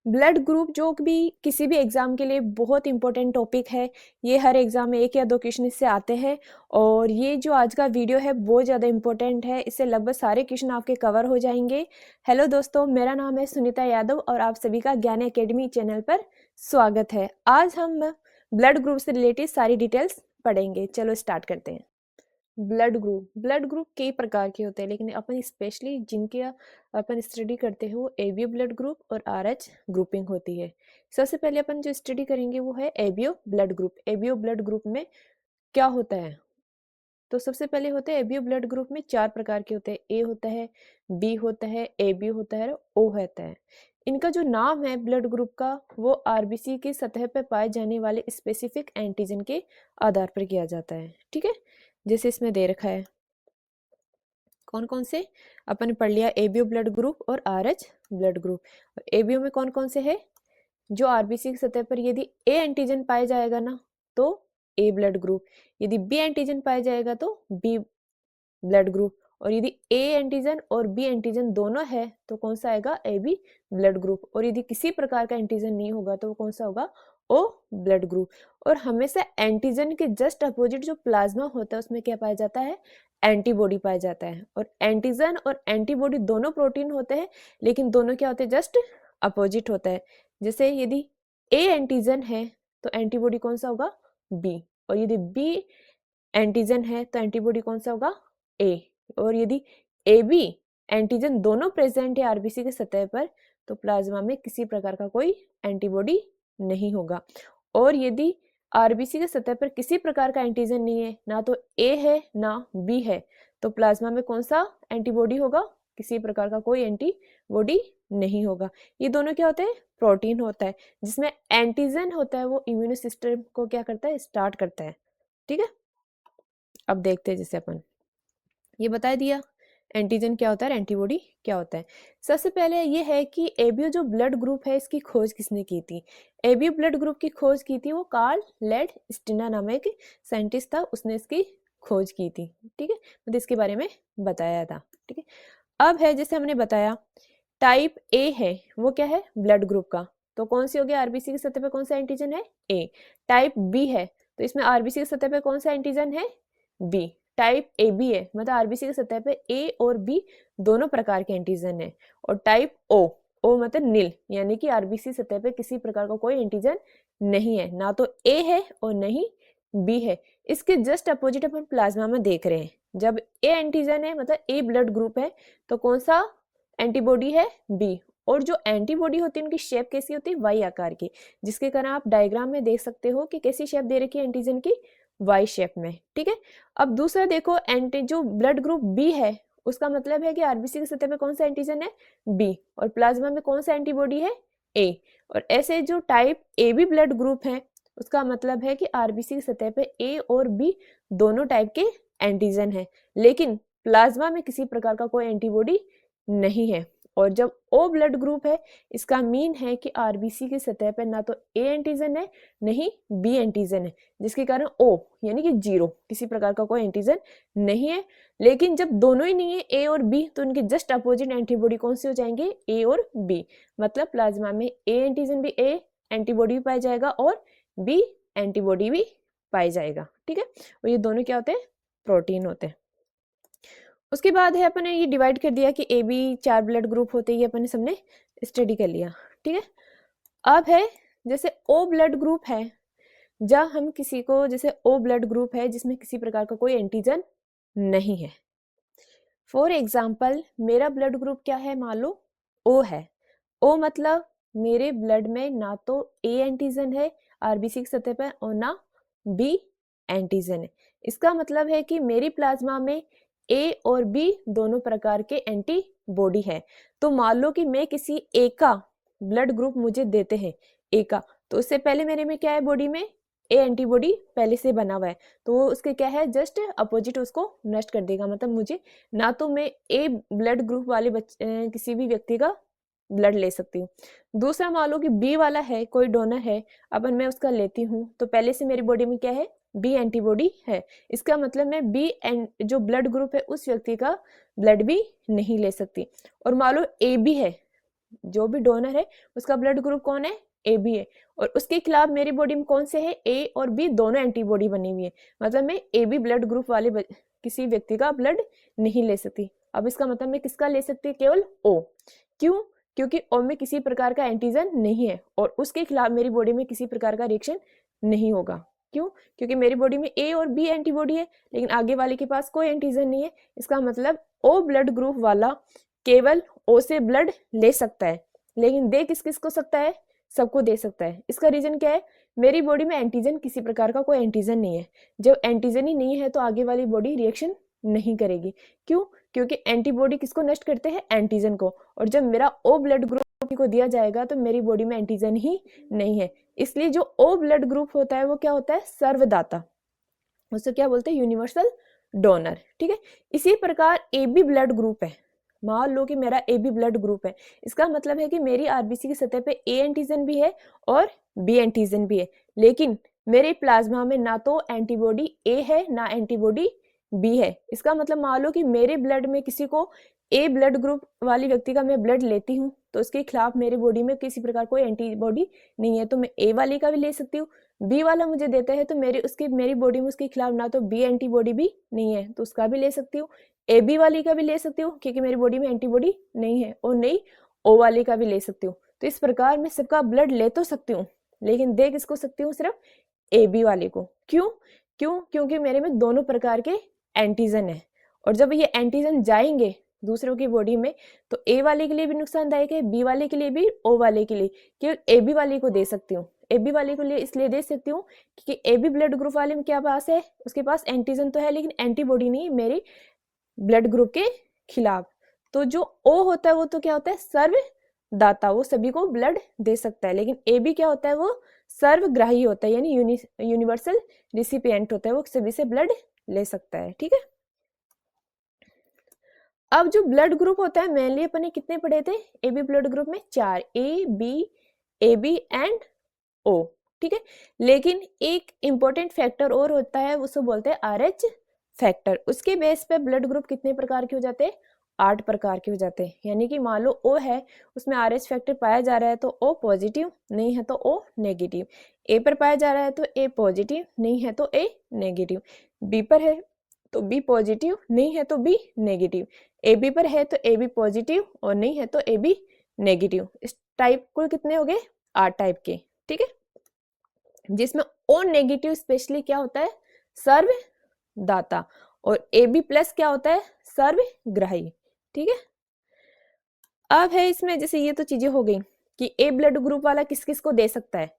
Blood group जो भी किसी भी एग्जाम के लिए बहुत इंपॉर्टेंट टॉपिक है। ये हर एग्जाम में 1 या 2 क्वेश्चन इससे आते हैं और ये जो आज का वीडियो है बहुत ज़्यादा इंपॉर्टेंट है। इससे लगभग सारे क्वेश्चन आपके कवर हो जाएंगे। हेलो दोस्तों, मेरा नाम है सुनीता यादव और आप सभी का ज्ञान एकेडमी चैनल पर स्वागत है। आज हम ब्लड ग्रुप से रिलेटेड सारी डिटेल्स पढ़ेंगे। चलो स्टार्ट करते हैं। ब्लड ग्रुप कई प्रकार के होते हैं, लेकिन अपन स्पेशली जिनके अपन स्टडी करते हैं वो एबीओ ब्लड ग्रुप और आरएच ग्रुपिंग होती है। सबसे पहले अपन जो स्टडी करेंगे वो है ABO blood group. ABO blood group में क्या होता है? तो सबसे पहले होते हैं एबीओ ब्लड ग्रुप में 4 प्रकार के होते हैं। ए होता है, बी होता है, एबी होता है, ओ होता है। इनका जो नाम है ब्लड ग्रुप का वो आरबीसी की सतह पर पाए जाने वाले स्पेसिफिक एंटीजन के आधार पर किया जाता है। ठीक है, जैसे इसमें दे रखा है कौन कौन से अपन पढ़ लिया, एबीओ ब्लड ग्रुप और आरएच ब्लड ग्रुप। एबीओ में कौन कौन से है? जो आरबीसी की सतह पर यदि ए एंटीजन पाया जाएगा ना तो ए ब्लड ग्रुप, यदि बी एंटीजन पाया जाएगा तो बी ब्लड ग्रुप, और यदि ए एंटीजन और बी एंटीजन दोनों है तो कौन सा आएगा? A B blood group. और यदि किसी प्रकार का एंटीजन नहीं होगा तो कौन सा होगा? O blood group. और हमेशा एंटीजन के जस्ट अपोजिट जो प्लाज्मा होता है उसमें क्या पाया जाता है? एंटीबॉडी पाया जाता है। और एंटीजन और एंटीबॉडी दोनों प्रोटीन होते हैं, लेकिन दोनों क्या होते हैं? जस्ट अपोजिट होता है। जैसे यदि ए एंटीजन है तो एंटीबॉडी कौन सा होगा? बी। और यदि बी एंटीजन है तो एंटीबॉडी कौन सा होगा? ए। और यदि ए बी एंटीजन दोनों प्रेजेंट है आरबीसी की सतह पर तो प्लाज्मा में किसी प्रकार का कोई एंटीबॉडी नहीं होगा। और यदि आरबीसी की सतह पर किसी प्रकार का एंटीजन नहीं है, ना तो ए है ना बी है, तो प्लाज्मा में कौन सा एंटीबॉडी होगा? किसी प्रकार का कोई एंटीबॉडी नहीं होगा। ये दोनों क्या होते हैं? प्रोटीन होता है। जिसमें एंटीजन होता है वो इम्यून सिस्टम को क्या करता है? स्टार्ट करता है। ठीक है, अब देखते हैं। जैसे अपन ये बता दिया एंटीजन क्या होता है, एंटीबॉडी क्या होता है। सबसे पहले ये है कि एबीओ जो ब्लड ग्रुप है इसकी खोज किसने की थी? एबीओ ब्लड ग्रुप की खोज की थी वो कार्ल लेड स्टिनर नामक साइंटिस्ट था, उसने इसकी खोज की थी। ठीक है, मतलब इसके बारे में बताया था। ठीक है, अब है जैसे हमने बताया टाइप ए है वो क्या है? ब्लड ग्रुप का। तो कौन सी हो गया? आरबीसी की सतह पर कौन सा एंटीजन है? ए। टाइप बी है तो इसमें आरबीसी की सतह पर कौन सा एंटीजन है? बी। टाइप ए बी है मतलब आरबीसी की सतह पे ए और बी दोनों प्रकार के एंटीजन है। और टाइप ओ, ओ मतलब नील, यानी कि आरबीसी सतह पे किसी प्रकार का कोई एंटीजन नहीं है, ना तो ए है और नहीं बी है। इसके जस्ट अपोजिट अपन प्लाज्मा में देख रहे हैं, जब ए एंटीजन है मतलब ए ब्लड ग्रुप है तो कौन सा एंटीबॉडी है? बी। और जो एंटीबॉडी होती है उनकी शेप कैसी होती है? वाई आकार की, जिसके कारण आप डायग्राम में देख सकते हो कि कैसी शेप दे रखी है एंटीजन की? वाई शेप में। ठीक है, अब दूसरा देखो एंटी जो ब्लड ग्रुप बी है उसका मतलब है कि आरबीसी की सतह पे कौन सा एंटीजन है? बी। और प्लाज्मा में कौन सा एंटीबॉडी है? ए। और ऐसे जो type A B blood group है उसका मतलब है कि आरबीसी की सतह पे ए और बी दोनों टाइप के एंटीजन है, लेकिन प्लाज्मा में किसी प्रकार का कोई एंटीबॉडी नहीं है। और जब ओ ब्लड ग्रुप है इसका मीन है कि आरबीसी की सतह पर ना तो ए एंटीजन है नहीं बी एंटीजन है, जिसके कारण ओ यानी कि 0, किसी प्रकार का कोई एंटीजन नहीं है। लेकिन जब दोनों ही नहीं है ए और बी तो उनके जस्ट अपोजिट एंटीबॉडी कौन से हो जाएंगे? ए और बी। मतलब प्लाज्मा में ए एंटीजन भी ए एंटीबॉडी भी पाया जाएगा और बी एंटीबॉडी भी पाई जाएगा। ठीक है, और ये दोनों क्या होते हैं? प्रोटीन होते हैं। उसके बाद है अपन ने ये डिवाइड कर दिया कि ए बी 4 ब्लड ग्रुप होते हैं, ये अपन ने सबने स्टडी कर लिया। ठीक है, अब है जैसे ओ ब्लड ग्रुप है, जब हम किसी को जैसे ओ ब्लड ग्रुप है जिसमें किसी प्रकार का कोई एंटीजन नहीं है। फॉर एग्जाम्पल मेरा ब्लड ग्रुप क्या है? मान लो ओ है। ओ मतलब मेरे ब्लड में ना तो ए एंटीजन है आरबीसी की सतह पर और ना बी एंटीजन है। इसका मतलब है कि मेरी प्लाज्मा में ए और बी दोनों प्रकार के एंटीबॉडी है। तो मान लो कि मैं किसी ए का ब्लड ग्रुप मुझे देते हैं, ए का, तो उससे पहले मेरे में क्या है? बॉडी में ए एंटीबॉडी पहले से बना हुआ है, तो वो उसके क्या है? जस्ट अपोजिट उसको नष्ट कर देगा। मतलब मुझे ना तो मैं ए ब्लड ग्रुप वाले किसी भी व्यक्ति का ब्लड ले सकती हूँ। दूसरा मान लो कि बी वाला है, कोई डोनर है, अपन मैं उसका लेती हूँ तो पहले से मेरी बॉडी में क्या है? बी एंटीबॉडी है। इसका मतलब मैं बी जो ब्लड ग्रुप है उस व्यक्ति का ब्लड भी नहीं ले सकती। और मान लो ए बी है, जो भी डोनर है उसका ब्लड ग्रुप कौन है, ए बी है, और उसके खिलाफ मेरी बॉडी में कौन से है, ए और बी दोनों एंटीबॉडी बनी हुई है, मतलब मैं ए बी ब्लड ग्रुप वाले किसी व्यक्ति का ब्लड नहीं ले सकती। अब इसका मतलब मैं किसका ले सकती, केवल ओ। क्यों, क्योंकि ओ में किसी प्रकार का एंटीजन नहीं है और उसके खिलाफ मेरी बॉडी में किसी प्रकार का रिएक्शन नहीं होगा। क्यों, क्योंकि मेरी बॉडी में ए और बी एंटीबॉडी है लेकिन आगे वाले के पास कोई एंटीजन नहीं है। इसका मतलब ओ ब्लड ग्रुप वाला केवल ओ से ब्लड ले सकता है, लेकिन दे किस किस को सकता है, सबको दे सकता है। इसका रीजन क्या है, मेरी बॉडी में एंटीजन, किसी प्रकार का कोई एंटीजन नहीं है। जब एंटीजन ही नहीं है तो आगे वाली बॉडी रिएक्शन नहीं करेगी। क्यों, क्योंकि एंटीबॉडी किसको नष्ट करते हैं, एंटीजन को, और जब मेरा ओ ब्लड ग्रुप को दिया जाएगा तो मेरी बॉडी में एंटीजन ही नहीं है। इसलिए जो ओ ब्लड ग्रुप होता है वो क्या होता है, सर्वदाता, उसको क्या बोलते हैं, यूनिवर्सल डोनर। ठीक है, इसी प्रकार ए बी ब्लड ग्रुप है। मान लो कि मेरा ए बी ब्लड ग्रुप है, इसका मतलब है कि मेरी आरबीसी की सतह पे ए एंटीजन भी है और बी एंटीजन भी है, लेकिन मेरे प्लाज्मा में ना तो एंटीबॉडी ए है ना एंटीबॉडी बी है। इसका मतलब मान लो कि मेरे ब्लड में किसी को ए ब्लड ग्रुप वाली व्यक्ति का मैं ब्लड लेती हूँ तो उसके खिलाफ मेरी बॉडी में किसी प्रकार कोई एंटीबॉडी नहीं है, तो मैं ए वाली का भी ले सकती हूँ। बी वाला मुझे देता है तो मेरी बॉडी में उसके खिलाफ ना तो बी एंटीबॉडी भी नहीं है तो उसका भी ले सकती हूँ, ए बी वाली का भी ले सकती हूँ क्योंकि मेरी बॉडी में एंटीबॉडी नहीं है, और नहीं ओ वाली का भी ले सकती हूँ। तो इस प्रकार मैं सबका ब्लड ले तो सकती हूँ लेकिन दे किसको सकती हूँ, सिर्फ ए बी वाले को। क्यों, क्योंकि मेरे में दोनों प्रकार के एंटीजन है, और जब ये एंटीजन जाएंगे दूसरों की बॉडी में तो ए वाले के लिए भी नुकसानदायक है, बी वाले के लिए भी, ओ वाले के लिए। केवल ए बी वाले को दे सकती हूँ, ए बी वाले को लिए इसलिए दे सकती हूँ क्योंकि ए बी ब्लड ग्रुप वाले में क्या पास है, उसके पास एंटीजन तो है लेकिन एंटीबॉडी नहीं मेरी ब्लड ग्रुप के खिलाफ। तो जो ओ होता है वो तो क्या होता है, सर्वदाता, वो सभी को ब्लड दे सकता है, लेकिन ए बी क्या होता है, वो सर्वग्राही होता है, यानी यूनिवर्सल रिसिपिएंट होता है, वो सभी से ब्लड ले सकता है। ठीक है, अब जो ब्लड ग्रुप होता है मेनली अपन ने कितने पढ़े थे, ए बी ब्लड ग्रुप में 4, ए बी एंड ओ। ठीक है, लेकिन एक इंपॉर्टेंट फैक्टर और होता है, उसको बोलते हैं RH फैक्टर। उसके बेस पे ब्लड ग्रुप कितने प्रकार के हो जाते हैं, 8 प्रकार के हो जाते हैं। यानी कि मान लो O है, उसमें RH फैक्टर पाया जा रहा है तो O पॉजिटिव, नहीं है तो O नेगेटिव। ए पर पाया जा रहा है तो ए पॉजिटिव, नहीं है तो ए नेगेटिव। बी पर है तो बी पॉजिटिव, नहीं है तो बी नेगेटिव। ए बी पर है तो ए बी पॉजिटिव और नहीं है तो ए बी नेगेटिव। इस टाइप कुल कितने हो गए, 8 टाइप के। ठीक है, जिसमें ओ नेगेटिव स्पेशली क्या होता है, सर्वदाता, और ए बी प्लस क्या होता है, सर्वग्राही। ठीक है, अब है इसमें जैसे ये तो चीजें हो गई कि ए ब्लड ग्रुप वाला किस किस को दे सकता है,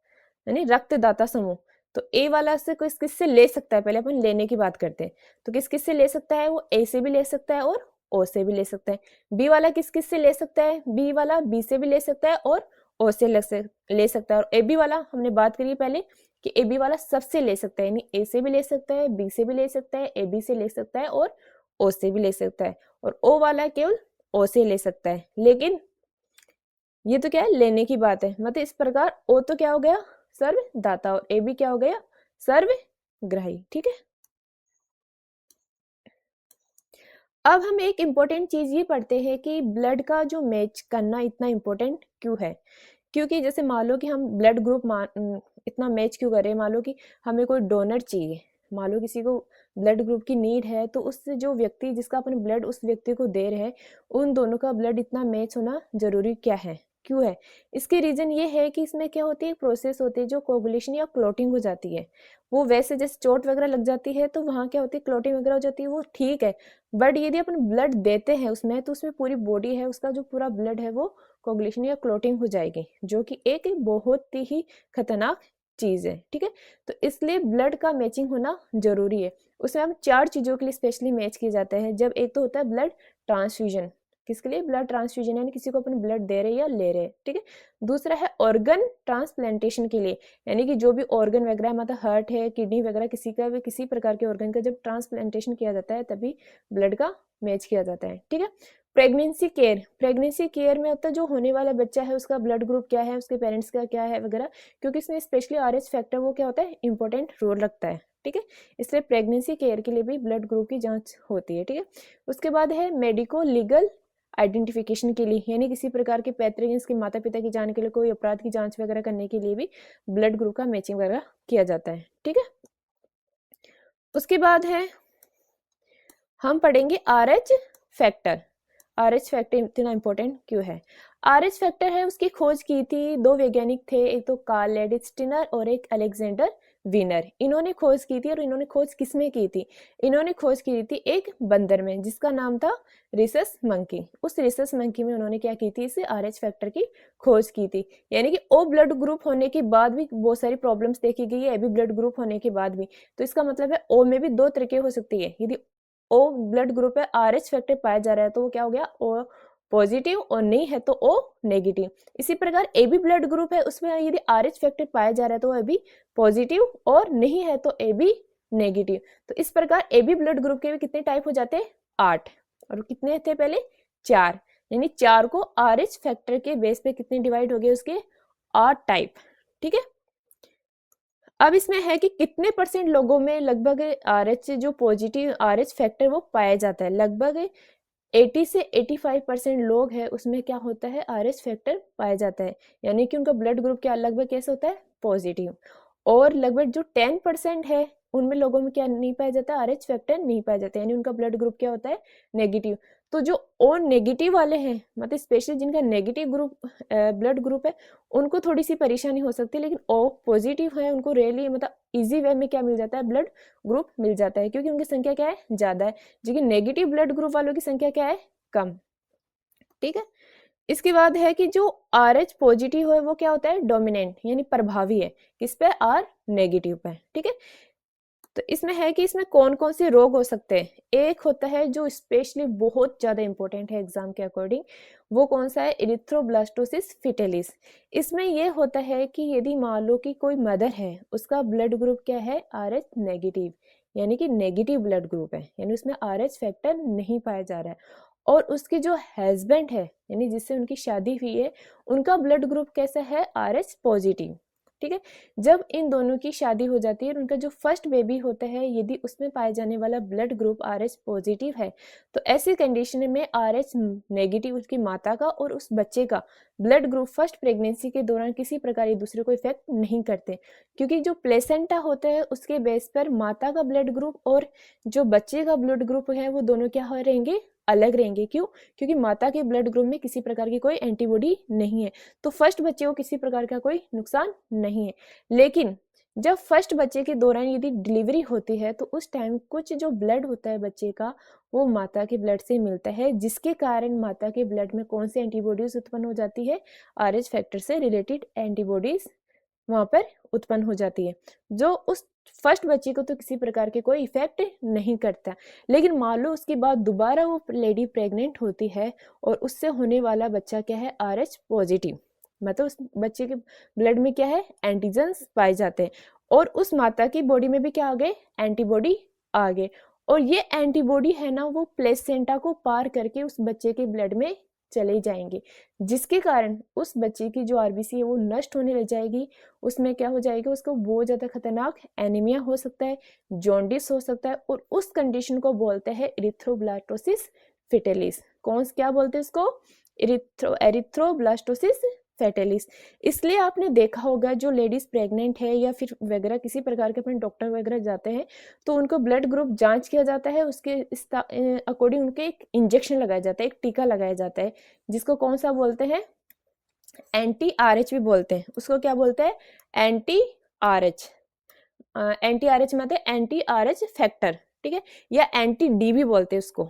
यानी रक्तदाता समूह। तो ए वाला से किस किस से ले सकता है, पहले अपन लेने की बात करते हैं। तो किस किस से ले सकता है, वो ए से भी ले सकता है और ओ से भी ले सकता है। बी वाला किस किस से ले सकता है, बी वाला बी से भी ले सकता है और ओ से ले सकता है। और ए बी वाला हमने बात करी पहले कि ए बी वाला सबसे ले सकता है, यानी ए से भी ले सकता है, बी से भी ले सकता है, ए बी से ले सकता है और ओ से भी ले सकता है। और ओ वाला केवल ओ से ले सकता है। लेकिन ये तो क्या है, लेने की बात है, मतलब इस प्रकार ओ तो क्या हो गया, सर्वदाता, और ए भी क्या हो गया, सर्वग्राही। ठीक है, अब हम एक इम्पोर्टेंट चीज ये पढ़ते हैं कि ब्लड का जो मैच करना इतना इम्पोर्टेंट क्यों है। क्योंकि जैसे मान लो कि हम ब्लड ग्रुप इतना मैच क्यों कर रहे हैं, मान लो कि हमें कोई डोनर चाहिए, मान लो किसी को ब्लड ग्रुप की नीड है, तो उससे जो व्यक्ति जिसका अपन ब्लड उस व्यक्ति को दे रहे हैं, उन दोनों का ब्लड इतना मैच होना जरूरी क्या है, क्यों है। इसके रीजन ये है कि इसमें क्या होती है, प्रोसेस होती है जो कोगुलेशन या क्लोटिंग हो जाती है। वो वैसे जैसे चोट वगैरह लग जाती है तो वहाँ क्या होती है, क्लोटिंग वगैरह हो जाती है, वो ठीक है। बट यदि अपन ब्लड देते हैं उसमें तो उसमें पूरी बॉडी है, उसका जो पूरा ब्लड है वो कोगुलेशन या क्लोटिंग हो जाएगी, जो कि एक बहुत ही खतरनाक चीज है। ठीक है, तो इसलिए ब्लड का मैचिंग होना जरूरी है। उसमें हम 4 चीजों के लिए स्पेशली मैच किए जाते हैं। जब एक तो होता है ब्लड ट्रांसफ्यूजन, किसके लिए, ब्लड ट्रांसफ्यूजन, यानी किसी को अपन ब्लड दे रहे या ले रहे। ठीक है, दूसरा है ऑर्गन ट्रांसप्लांटेशन के लिए, यानी कि जो भी ऑर्गन वगैरह, मतलब हार्ट है, किडनी वगैरह, किसी का भी किसी प्रकार के ऑर्गन का जब ट्रांसप्लांटेशन किया जाता है तभी ब्लड का मैच किया जाता है। ठीक है, प्रेगनेंसी केयर में होता है जो होने वाला बच्चा है उसका ब्लड ग्रुप क्या है, उसके पेरेंट्स का क्या है वगैरह, क्योंकि इसमें स्पेशली RH फैक्टर वो क्या होता है, इंपॉर्टेंट रोल रखता है। ठीक है, इसलिए प्रेगनेंसी केयर के लिए भी ब्लड ग्रुप की जांच होती है। ठीक है, उसके बाद है मेडिको लीगल आइडेंटिफिकेशन के लिए, यानी किसी प्रकार के पैतृक इसके माता पिता की जान के लिए, कोई अपराध की जांच वगैरह करने के लिए भी ब्लड ग्रुप का मैचिंग वगैरह किया जाता है। ठीक है, उसके बाद है हम पढ़ेंगे RH फैक्टर। RH फैक्टर इतना इंपॉर्टेंट क्यों है? RH फैक्टर है, उसकी खोज की थी दो वैज्ञानिक थे, एक तो कार्ल लेडिस्टिनर और एक अलेक्जेंडर वीनर। इन्होंने खोज की थी, और इन्होंने खोज किसमें की थी? इन्होंने खोज की थी एक बंदर में जिसका नाम था रिसस मंकी। उस रिसस मंकी में उन्होंने क्या की थी? इस RH फैक्टर की खोज की थी। यानी कि O ब्लड ग्रुप होने के बाद भी बहुत सारी प्रॉब्लम्स देखी गई है, AB ब्लड ग्रुप होने के बाद भी। तो इसका मतलब है O में भी दो तरीके हो सकती है। यदि O ब्लड ग्रुप है, RH फैक्टर पाया जा रहा है, तो वो क्या हो गया? O पॉजिटिव, और नहीं है तो O नेगेटिव। इसी प्रकार AB ब्लड ग्रुप है, उसमें यदि RH फैक्टर पाया जा रहा है तो AB पॉजिटिव, और नहीं है तो AB नेगेटिव। तो इस प्रकार AB ब्लड ग्रुप के भी कितने टाइप हो जाते हैं? 8। और कितने थे पहले? 4। यानी 4 को RH फैक्टर के बेस पे कितने डिवाइड हो गए? उसके 8 टाइप। ठीक है, अब इसमें है कि कितने % लोगों में लगभग RH जो पॉजिटिव RH फैक्टर वो पाया जाता है। लगभग 80 से 85% लोग हैं, उसमें क्या होता है? RH फैक्टर पाया जाता है, यानी कि उनका ब्लड ग्रुप क्या लगभग कैसे होता है? पॉजिटिव। और लगभग जो 10% है, उनमें लोगों में क्या नहीं पाया जाता? RH फैक्टर नहीं पाया जाता, यानी उनका ब्लड ग्रुप क्या होता है? नेगेटिव। तो जो O नेगेटिव वाले हैं, मतलब स्पेशली जिनका नेगेटिव ग्रुप ब्लड ग्रुप है, उनको थोड़ी सी परेशानी हो सकती है, लेकिन O पॉजिटिव है उनको रेयरली, मतलब इजी वे में क्या मिल जाता है? ब्लड ग्रुप मिल जाता है, क्योंकि उनकी संख्या क्या है? ज्यादा है। लेकिन नेगेटिव ब्लड ग्रुप वालों की संख्या क्या है? कम। ठीक है, इसके बाद है कि जो RH पॉजिटिव है वो क्या होता है? डोमिनेंट, यानी प्रभावी है। किस पे? R नेगेटिव पे। ठीक है, तो इसमें है कि इसमें कौन कौन से रोग हो सकते हैं। एक होता है जो स्पेशली बहुत ज्यादा इंपॉर्टेंट है एग्जाम के अकॉर्डिंग, वो कौन सा है? Erythroblastosis fetalis. इसमें यह होता है कि यदि मान लो कि कोई मदर है, उसका ब्लड ग्रुप क्या है? RH नेगेटिव, यानी कि नेगेटिव ब्लड ग्रुप है, यानी उसमें RH फैक्टर नहीं पाया जा रहा है। और उसके जो हस्बैंड है, यानी जिससे उनकी शादी हुई है, उनका ब्लड ग्रुप कैसा है? RH positive. ठीक है, जब इन दोनों की शादी हो जाती है और उनका जो फर्स्ट बेबी होता है, यदि उसमें पाया जाने वाला ब्लड ग्रुप RH पॉजिटिव है, तो ऐसी कंडीशन में RH नेगेटिव उसकी माता का और उस बच्चे का ब्लड ग्रुप फर्स्ट प्रेगनेंसी के दौरान किसी प्रकार एक दूसरे को इफेक्ट नहीं करते, क्योंकि जो प्लेसेंटा होता है उसके बेस पर माता का ब्लड ग्रुप और जो बच्चे का ब्लड ग्रुप है वो दोनों क्या हो रहेंगे? अलग रहेंगे। क्यों? क्योंकि माता के ब्लड ग्रुप में किसी प्रकार की कोई एंटीबॉडी नहीं है, तो फर्स्ट बच्चे को किसी प्रकार का कोई नुकसान नहीं है। लेकिन जब फर्स्ट बच्चे के दौरान यदि डिलीवरी होती है, तो उस टाइम कुछ जो ब्लड होता है बच्चे का, वो माता के ब्लड से मिलता है, जिसके कारण माता के ब्लड में कौन सी एंटीबॉडीज उत्पन्न हो जाती है? RH फैक्टर से रिलेटेड एंटीबॉडीज वहां पर उत्पन्न हो जाती है, जो उस फर्स्ट बच्चे को तो किसी प्रकार के कोई इफेक्ट नहीं करता। लेकिन मान लो उसके बाद दोबारा वो लेडी प्रेग्नेंट होती है और उससे होने वाला बच्चा क्या है? RH पॉजिटिव, मतलब उस बच्चे के ब्लड में क्या है? एंटीजन्स पाए जाते हैं, और उस माता की बॉडी में भी क्या आ गए? एंटीबॉडी आ गए। और ये एंटीबॉडी है ना, वो प्लेसेंटा को पार करके उस बच्चे के ब्लड में चले जाएंगे, जिसके कारण उस बच्चे की जो RBC है वो नष्ट होने लग जाएगी। उसमें क्या हो जाएगा? उसको बहुत ज्यादा खतरनाक एनीमिया हो सकता है, जॉन्डिस हो सकता है, और उस कंडीशन को बोलते हैं इरिथ्रोब्लास्टोसिस फिटेलिस। कौन क्या बोलते हैं उसको? एरिथ्रोब्लास्टोसिस फेटेलिस। इसलिए आपने देखा होगा जो लेडीज प्रेग्नेंट है या फिर वगैरह किसी प्रकार के अपने डॉक्टर वगैरह जाते हैं, तो उनको ब्लड ग्रुप जांच किया जाता है, उसके अकॉर्डिंग उनके एक इंजेक्शन लगाया जाता है, एक टीका लगाया जाता है, जिसको कौन सा बोलते हैं? एंटी RH भी बोलते हैं। उसको क्या बोलते हैं? एंटी RH मतलब एंटी RH फैक्टर। ठीक है, या एंटी-D भी बोलते हैं उसको।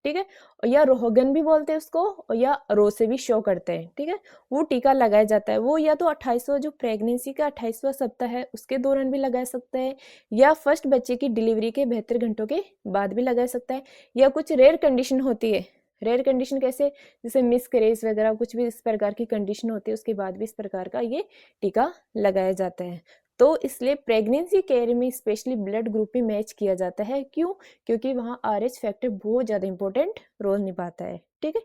ठीक है, या रोहगन भी बोलते हैं उसको, या रो से भी शो करते हैं। ठीक है, वो टीका लगाया जाता है, वो या तो 28वां जो प्रेगनेंसी का 28वां सप्ताह है उसके दौरान भी लगा सकते हैं, या फर्स्ट बच्चे की डिलीवरी के 72 घंटों के बाद भी लगा सकता है, या कुछ रेयर कंडीशन होती है। रेयर कंडीशन कैसे? जैसे मिसकैरेज वगैरह कुछ भी इस प्रकार की कंडीशन होती है, उसके बाद भी इस प्रकार का ये टीका लगाया जाता है। तो इसलिए प्रेगनेंसी केयर में स्पेशली ब्लड ग्रुप भी मैच किया जाता है। क्यों? क्योंकि वहाँ RH फैक्टर बहुत ज़्यादा इंपॉर्टेंट रोल निभाता है। ठीक है,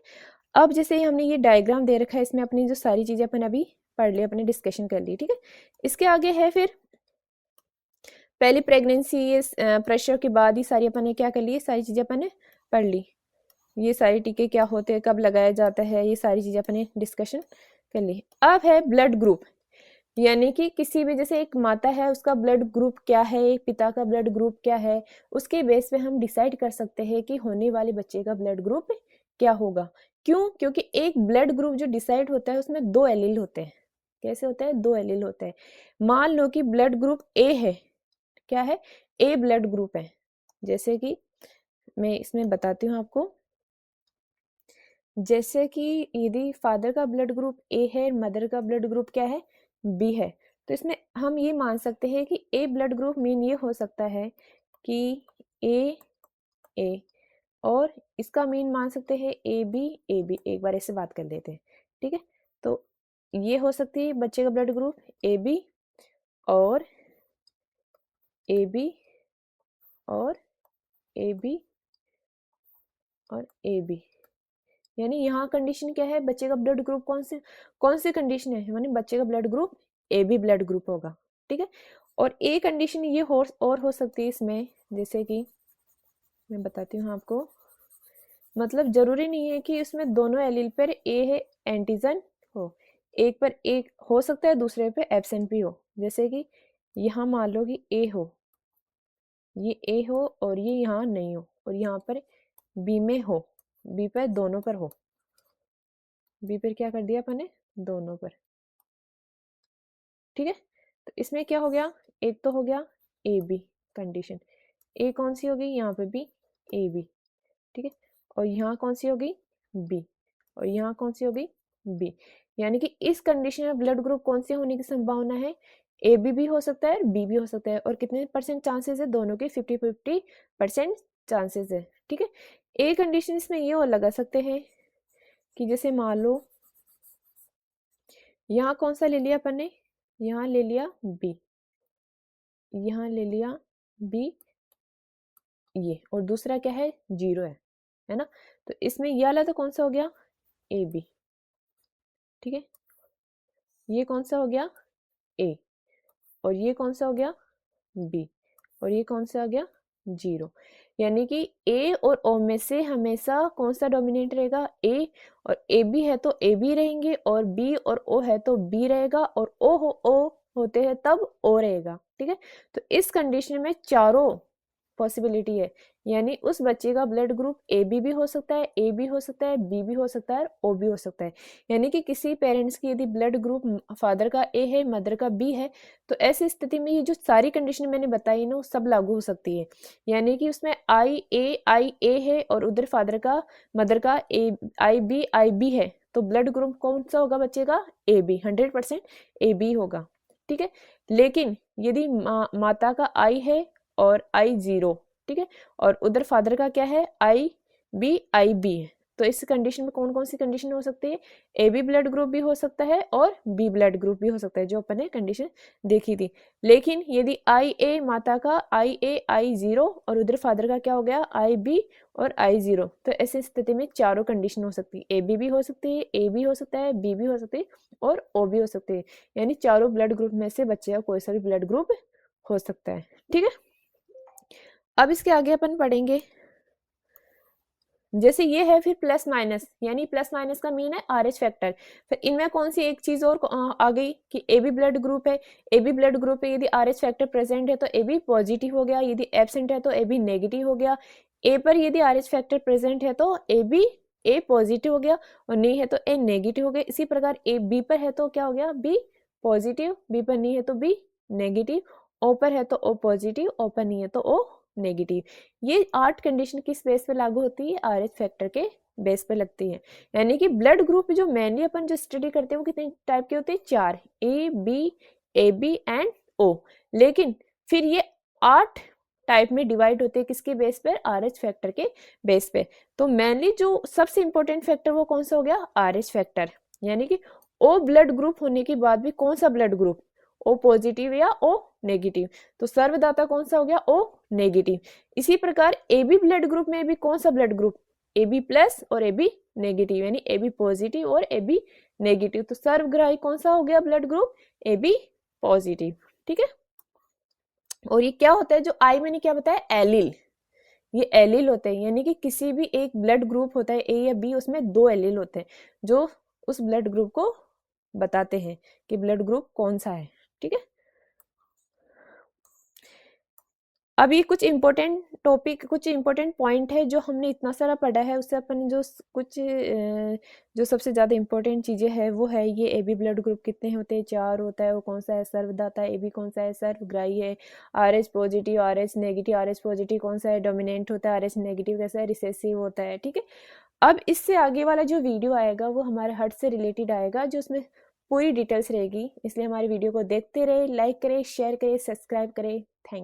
अब जैसे हमने ये डायग्राम दे रखा है, इसमें अपनी जो सारी चीज़ें अपन अभी पढ़ ली, अपने डिस्कशन कर ली। ठीक है, इसके आगे है फिर पहली प्रेगनेंसी प्रेशर के बाद ही सारी अपन ने क्या कर ली? सारी चीज़ें अपन ने पढ़ ली। ये सारी टीके क्या होते हैं, कब लगाया जाता है, ये सारी चीजें अपने डिस्कशन कर ली। अब है ब्लड ग्रुप, यानी कि किसी भी, जैसे एक माता है उसका ब्लड ग्रुप क्या है, एक पिता का ब्लड ग्रुप क्या है, उसके बेस पे हम डिसाइड कर सकते हैं कि होने वाले बच्चे का ब्लड ग्रुप क्या होगा। क्यों? क्योंकि एक ब्लड ग्रुप जो डिसाइड होता है उसमें 2 एलील होते हैं। कैसे होता है? 2 एलील होते हैं। मान लो कि ब्लड ग्रुप ए है, क्या है? ए ब्लड ग्रुप है। जैसे कि मैं इसमें बताती हूँ आपको, जैसे कि यदि फादर का ब्लड ग्रुप ए है, मदर का ब्लड ग्रुप क्या है? बी है, तो इसमें हम ये मान सकते हैं कि ए ब्लड ग्रुप मीन ये हो सकता है कि ए और इसका मीन मान सकते हैं ए बी। एक बार ऐसे बात कर लेते हैं, ठीक है? तो ये हो सकती है बच्चे का ब्लड ग्रुप ए बी और ए बी और ए बी और ए बी। यानी यहाँ कंडीशन क्या है? बच्चे का ब्लड ग्रुप कौन सी कंडीशन है? यानी बच्चे का blood group A B blood group होगा, ठीक है? और ए कंडीशन ये और हो सकती है इसमें, जैसे कि मैं बताती हूँ आपको, मतलब जरूरी नहीं है कि इसमें दोनों एलील पर ए है एंटीजन हो, एक पर एक हो सकता है, दूसरे पे एब्सेंट भी हो। जैसे कि यहाँ मान लो कि ए हो, ये ए हो और ये यहाँ नहीं हो, और यहाँ पर बी में हो, बी पर दोनों पर हो, बी पर क्या कर दिया अपन ने? दोनों पर, ठीक है? तो इसमें क्या हो गया? एक तो हो गया ए बी कंडीशन, ए कौन सी होगी? यहाँ पे भी ए बी, ठीक है? और यहाँ कौन सी होगी? बी, और यहाँ कौन सी होगी? बी। यानी कि इस कंडीशन में ब्लड ग्रुप कौन से होने की संभावना है? ए बी भी हो सकता है, बी भी हो सकता है, और कितने परसेंट चांसेस है? दोनों के 50-50% चांसेस है, ठीक है? ए कंडीशन इसमें ये और लगा सकते हैं कि जैसे मान लो यहाँ कौन सा ले लिया अपन ने? यहाँ ले लिया बी, यहाँ ले लिया बी, ये, और दूसरा क्या है? 0 है ना? तो इसमें ये वाला तो कौन सा हो गया? ए बी, ठीक है? ये कौन सा हो गया? ए, और ये कौन सा हो गया? बी, और ये कौन सा आ गया? 0। यानी कि ए और ओ में से हमेशा कौन सा डोमिनेट रहेगा? ए, और ए बी है तो ए बी रहेंगे, और बी और ओ है तो बी रहेगा, और ओ होते हैं तब ओ रहेगा, ठीक है? तो इस कंडीशन में चारों पॉसिबिलिटी है, यानी उस बच्चे का ब्लड ग्रुप ए बी हो सकता है, ए बी हो सकता है, बी भी हो सकता है, ओ भी हो सकता है। यानी कि किसी पेरेंट्स की यदि ब्लड ग्रुप फादर का ए है, मदर का बी है, तो ऐसी स्थिति में ये जो सारी कंडीशन मैंने बताई ना वो सब लागू हो सकती है। यानी कि उसमें आई ए है और उधर फादर का, मदर का ए आई बी है, तो ब्लड ग्रुप कौन सा होगा बच्चे का? ए बी, 100% ए बी होगा, ठीक है? लेकिन यदि माता का आई है और आई 0, ठीक है, और उधर फादर का क्या है? आई बी है, तो इस कंडीशन में कौन कौन सी कंडीशन हो सकती है? ए बी ब्लड ग्रुप भी हो सकता है और बी ब्लड ग्रुप भी हो सकता है, जो अपन ने कंडीशन देखी थी। लेकिन यदि आई ए माता का आई 0 और उधर फादर का क्या हो गया? आई बी और आई 0, तो ऐसी स्थिति में चारों कंडीशन हो सकती है, ए बी भी हो सकती है, ए बी हो सकता है, बी भी हो सकती है और ओ भी हो सकती है। यानी चारों ब्लड ग्रुप में से बच्चे का कोई सा भी ब्लड ग्रुप हो सकता है, ठीक है? अब इसके आगे अपन पढ़ेंगे, जैसे ये है फिर प्लस माइनस, यानी प्लस माइनस का मीन है RH फैक्टर। फिर इनमें कौन सी एक चीज और आ गई कि AB ब्लड ग्रुप है, AB ब्लड ग्रुप है, यदि RH फैक्टर प्रेजेंट है तो AB पॉजिटिव हो गया, यदि एब्सेंट है तो AB नेगेटिव हो गया। ए पर यदि RH फैक्टर प्रेजेंट है तो AB ए पॉजिटिव हो गया, और नहीं है तो ए नेगेटिव हो गया। इसी प्रकार ए बी पर है तो क्या हो गया? बी पॉजिटिव, बी पर नहीं है तो बी नेगेटिव, ओ पर है तो ओ पॉजिटिव, ओ पर नहीं है तो ओ नेगेटिव। ये 8 कंडीशन किस बेस पे लागू होती है? RH फैक्टर के बेस पे लगती है। यानी कि ब्लड ग्रुप जो मेनली अपन जो स्टडी करते हैं वो कितने टाइप के होते हैं? 4, ए बी एंड ओ। लेकिन फिर ये 8 टाइप में डिवाइड होते हैं किसके बेस पर? RH फैक्टर के बेस पे। तो मेनली जो सबसे इंपॉर्टेंट फैक्टर वो कौन सा हो गया? RH factor. यानी कि ओ ब्लड ग्रुप होने के बाद भी कौन सा ब्लड ग्रुप? ओ पॉजिटिव या ओ नेगेटिव, तो सर्वदाता कौन सा हो गया? O negative. इसी प्रकार ए बी ब्लड ग्रुप में भी कौन सा blood group? A B plus और ए बी नेगेटिव, यानी ए बी पॉजिटिव और ए बी नेगेटिव, तो सर्वग्राही कौन सा हो गया blood group? A B positive, ठीक है? और ये क्या होता है जो आई मैंने क्या बताया? एलील, ये एलील होते हैं, यानी कि किसी भी एक ब्लड ग्रुप होता है ए या बी, उसमें दो एलील होते हैं जो उस ब्लड ग्रुप को बताते हैं कि ब्लड ग्रुप कौन सा है। ठीक है, अभी कुछ इम्पोर्टेंट टॉपिक, कुछ इम्पोर्टेंट पॉइंट है जो हमने इतना सारा पढ़ा है, उससे अपन जो कुछ जो सबसे ज़्यादा इम्पोर्टेंट चीज़ें हैं वो है ये ए बी ब्लड ग्रुप कितने होते हैं, 4 होता है, वो कौन सा है, सर्वदाता है, ए बी कौन सा है, सर्वग्राही है, R H positive, R H negative, R H positive कौन सा है, डोमिनेंट होता है, आर एच नेगेटिव कैसा है, रिसेसिव होता है। ठीक है, अब इससे आगे वाला जो वीडियो आएगा वो हमारे हार्ट से रिलेटेड आएगा, जो उसमें पूरी डिटेल्स रहेगी, इसलिए हमारी वीडियो को देखते रहे, लाइक करें, शेयर करें, सब्सक्राइब करें। थैंक